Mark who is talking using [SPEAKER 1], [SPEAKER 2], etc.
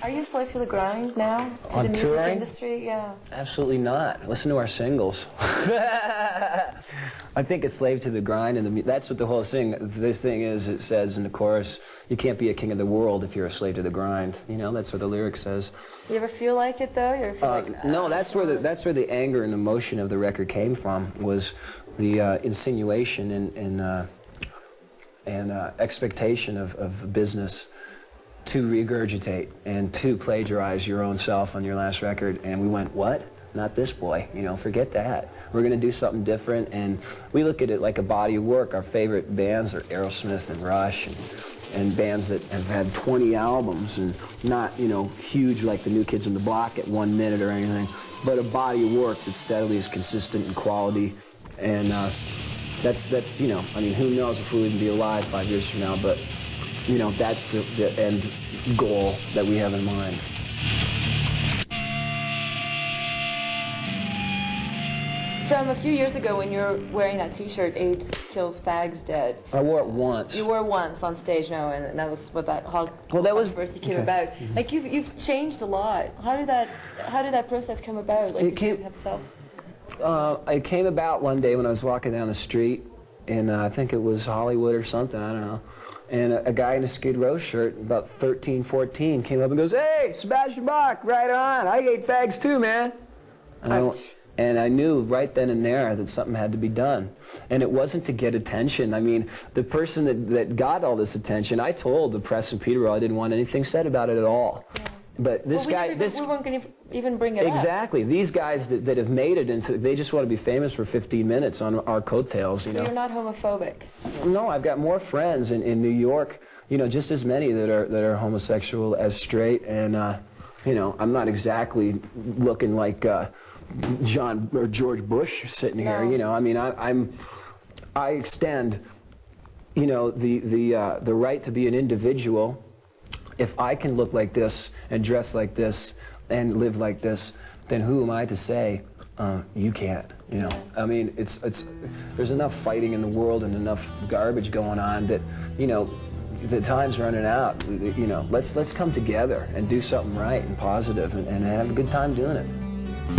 [SPEAKER 1] Are you a slave to the grind now? To
[SPEAKER 2] On
[SPEAKER 1] the music
[SPEAKER 2] touring?
[SPEAKER 1] industry? Yeah.
[SPEAKER 2] Absolutely not. Listen to our singles. I think it's slave to the grind, and that's what the whole thing. This thing is. It says in the chorus, "You can't be a king of the world if you're a slave to the grind." You know, that's what the lyric says.
[SPEAKER 1] You ever feel like it though? You ever feel like?
[SPEAKER 2] No, that's where the anger and emotion of the record came from. Was the insinuation and expectation of business to regurgitate and to plagiarize your own self on your last record. And we went, what? Not this boy, you know, forget that. We're going to do something different. And we look at it like a body of work. Our favorite bands are Aerosmith and Rush and bands that have had 20 albums and not, you know, huge like the New Kids on the Block at 1 minute or anything, but a body of work that steadily is consistent in quality. And that's, you know, I mean, who knows if we'll even be alive 5 years from now, but you know, that's the end goal that we have in mind.
[SPEAKER 1] From a few years ago when you were wearing that T-shirt, AIDS kills fags dead.
[SPEAKER 2] I wore it once.
[SPEAKER 1] You wore it once on stage now, and that was what that whole controversy came about. Like you've changed a lot. How did that process come about? Like, did you have self?
[SPEAKER 2] It came about one day when I was walking down the street in I think it was Hollywood or something, I don't know. And a guy in a Skid Row shirt, about 13, 14, came up and goes, "Hey, Sebastian Bach, right on. I hate fags too, man." And I knew right then and there that something had to be done. And it wasn't to get attention. I mean, the person that got all this attention, I told the press in Peterborough I didn't want anything said about it at all. Yeah. But this guy...
[SPEAKER 1] we weren't going to even bring it up.
[SPEAKER 2] Exactly. These guys that have made it into... They just want to be famous for 15 minutes on our coattails, you know.
[SPEAKER 1] So you're not homophobic?
[SPEAKER 2] No, I've got more friends in New York, you know, just as many that are homosexual as straight. And, you know, I'm not exactly looking like John or George Bush sitting here, you know. I mean, I extend, you know, the right to be an individual. If I can look like this and dress like this and live like this, then who am I to say you can't? You know, I mean, there's enough fighting in the world and enough garbage going on that, you know, the time's running out. You know, let's come together and do something right and positive and have a good time doing it.